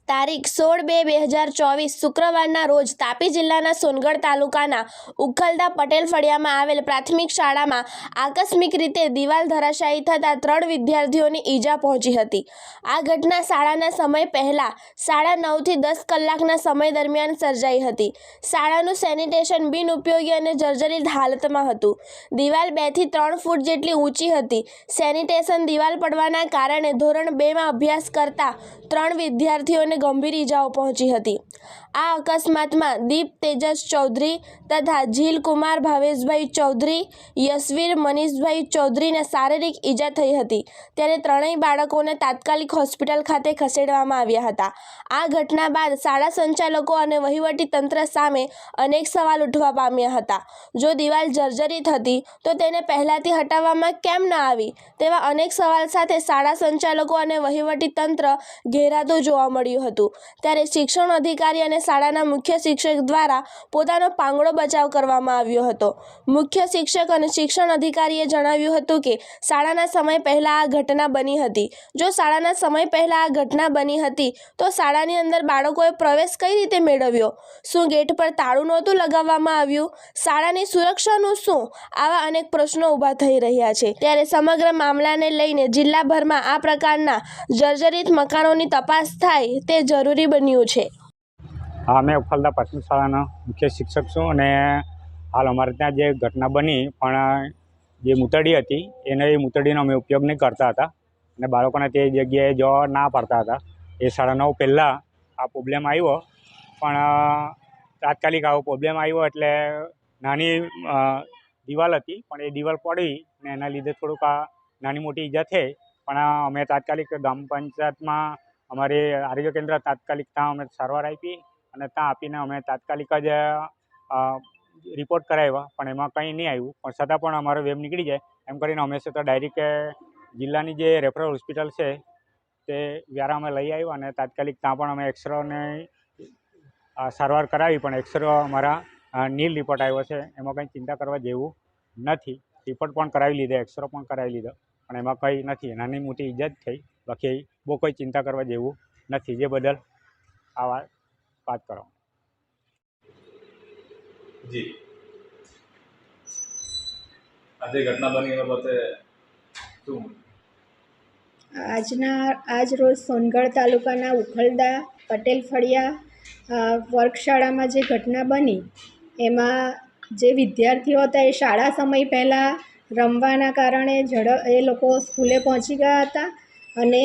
તારીખ 16/2/2024 શુક્રવારના રોજ તાપી જિલ્લાના સોનગઢ તાલુકાના ઉખલદા પટેલ ફળિયામાં આવેલ પ્રાથમિક શાળામાં આકસ્મિક રીતે દિવાલ ધરાશાયી થતાં 3 વિદ્યાર્થીઓને ઈજા પહોંચી હતી। આ ઘટના શાળાના સમય પહેલા 9:30 થી 10 કલાકના સમય દરમિયાન સર્જાઈ હતી। શાળાનું સેનિટેશન બિનઉપયોગી અને જર્જરિત હાલતમાં હતું। દિવાલ 2 થી 3 ફૂટ જેટલી ઊંચી હતી। સેનિટેશન દિવાલ પડવાના કારણે ધોરણ 2માં અભ્યાસ કરતા 3 વિદ્યાર્થીઓને ગંભીર ઈજાઓ પહોંચી હતી। આ અકસ્માતમાં દીપ તેજસ ચૌધરી તથા જીલ કુમાર ભાવેશભાઈ ચૌધરી, યશવીર મનીષભાઈ ચૌધરીને શારીરિક ઈજા થઈ હતી, ત્યારે ત્રણેય બાળકોને તાત્કાલિક હોસ્પિટલ ખાતે ખસેડવામાં આવ્યા હતા। આ ઘટના બાદ શાળા સંચાલકો અને વહીવટી તંત્ર સામે અનેક સવાલ ઉઠવા પામ્યા હતા। જો દિવાલ જર્જરિત હતી તો તેને પહેલાથી હટાવવામાં કેમ ન આવી, તેવા અનેક સવાલ સાથે શાળા સંચાલકો અને વહીવટી તંત્ર ઘેરાતું જોવા મળ્યું હતું। ત્યારે શિક્ષણ અધિકારી અને શાળાના મુખ્ય શિક્ષક દ્વારા પોતાનો પાંગડો બચાવ કરવામાં આવ્યો હતો। મુખ્ય શિક્ષક અને શિક્ષણ અધિકારીએ જણાવ્યું હતું કે શાળાના સમય પહેલા આ ઘટના બની હતી। જો શાળાના સમય પહેલા આ ઘટના બની હતી તો શાળાની અંદર બાળકોએ પ્રવેશ કઈ રીતે મેળવ્યો? શું ગેટ પર તાળું નહોતું લગાવવામાં આવ્યું? શાળાની સુરક્ષાનું શું? આવા અનેક પ્રશ્નો ઊભા થઈ રહ્યા છે। ત્યારે સમગ્ર મામલાને લઈને જિલ્લાભરમાં આ પ્રકારના જર્જરિત મકાનોની તપાસ થાય તે જરૂરી બન્યું છે। હા, મેં ઉખલદા પ્રાથમિક શાળાનો મુખ્ય શિક્ષક છું અને હાલ અમારે ત્યાં જે ઘટના બની પણ જે મૂતરડી હતી એ મૂતરડીનો અમે ઉપયોગ નહીં કરતા હતા અને બાળકોને તે જગ્યાએ જવા ના પાડતા હતા। એ 9:30 પહેલાં આ પ્રોબ્લેમ આવ્યો, પણ તાત્કાલિક આવો પ્રોબ્લેમ આવ્યો એટલે નાની દિવાલ હતી પણ એ દિવાલ પડી ને એના લીધે થોડુંક આ નાની મોટી ઈજા થઈ। પણ અમે તાત્કાલિક ગ્રામ પંચાયતમાં અમારે આરોગ્ય કેન્દ્ર તાત્કાલિક ત્યાં અમે સારવાર આપી અને ત્યાં આપીને અમે તાત્કાલિક જ રિપોર્ટ કરાવ્યા, પણ એમાં કંઈ નહીં આવ્યું। પણ છતાં પણ અમારો વેમ નીકળી જાય એમ કરીને અમે તો ડાયરેક્ટ જિલ્લાની જે રેફરલ હોસ્પિટલ છે તે વ્યારા અમે લઈ આવ્યા અને તાત્કાલિક ત્યાં પણ અમે એક્સરેની સારવાર કરાવી, પણ એક્સરે અમારા નીલ રિપોર્ટ આવ્યો છે, એમાં કંઈ ચિંતા કરવા જેવું નથી। રિપોર્ટ પણ કરાવી લીધો, એક્સરે પણ કરાવી લીધો, પણ એમાં કંઈ નથી, નાની મોટી ઈજા જ થઈ, બાકી બહુ કોઈ ચિંતા કરવા જેવું નથી। જે બદલ આ વાત કરો જી આજે ઘટના બની એ બાબતે શું? આજ રોજ સોનગઢ તાલુકાના ઉખલદા પટેલ ફળિયા વર્ગશાળામાં જે ઘટના બની એમાં જે વિદ્યાર્થીઓ હતા એ શાળા સમય પહેલાં રમવાના કારણે એ લોકો સ્કૂલે પહોંચી ગયા હતા અને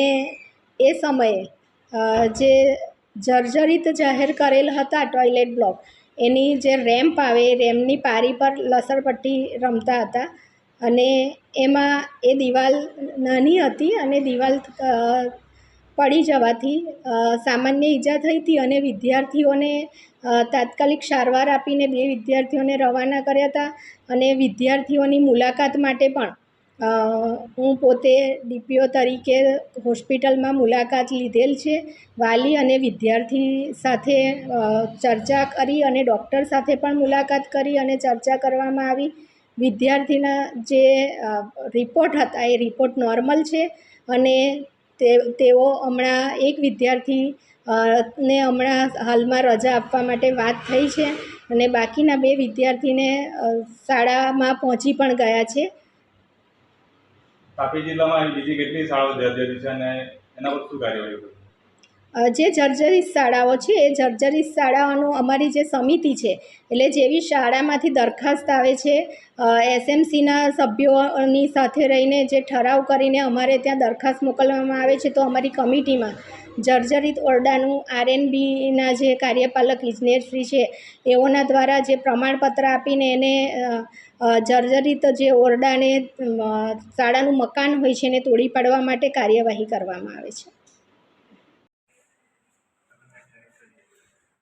એ સમયે જે જર્જરિત જાહેર કરેલ હતા ટોયલેટ બ્લોક, એની જે રેમ્પ આવે એ રેમ્પની પારી પર લસરપટ્ટી રમતા હતા અને એમાં એ દિવાલ નાની હતી અને દિવાલ પડી જવાથી સામાન્ય ઈજા થઈ હતી અને વિદ્યાર્થીઓને તાત્કાલિક સારવાર આપીને 2 વિદ્યાર્થીઓને રવાના કર્યા હતા અને વિદ્યાર્થીઓની મુલાકાત માટે પણ હું પોતે ડીપીઓ તરીકે હોસ્પિટલમાં મુલાકાત લીધેલ છે। વાલી અને વિદ્યાર્થી સાથે ચર્ચા કરી અને ડૉક્ટર સાથે પણ મુલાકાત કરી અને ચર્ચા કરવામાં આવી। વિદ્યાર્થીના જે રિપોર્ટ હતા એ રિપોર્ટ નોર્મલ છે અને તેઓ હમણાં એક વિદ્યાર્થી ને હમણાં હાલમાં રજા આપવા માટે વાત થઈ છે અને બાકીના 2 વિદ્યાર્થીને શાળામાં પહોંચી પણ ગયા છે। તાપી જિલ્લામાં બીજી કેટલી શાળાઓ જર્જરિત છે અને એના પર શું કાર્યવાહી કરશે? જે જર્જરિત શાળાઓ છે એ જર્જરિત શાળાઓનું અમારી જે સમિતિ છે એટલે જેવી શાળામાંથી દરખાસ્ત આવે છે એસએમસીના સભ્યોની સાથે રહીને જે ઠરાવ કરીને અમારે ત્યાં દરખાસ્ત મોકલવામાં આવે છે, તો અમારી કમિટીમાં જર્જરિત ઓરડાનું આરએનબીના જે કાર્યપાલક ઇજનેરશ્રી છે એઓના દ્વારા જે પ્રમાણપત્ર આપીને એને જર્જરિત જે ઓરડાને શાળાનું મકાન હોય છે એને તોડી પાડવા માટે કાર્યવાહી કરવામાં આવે છે।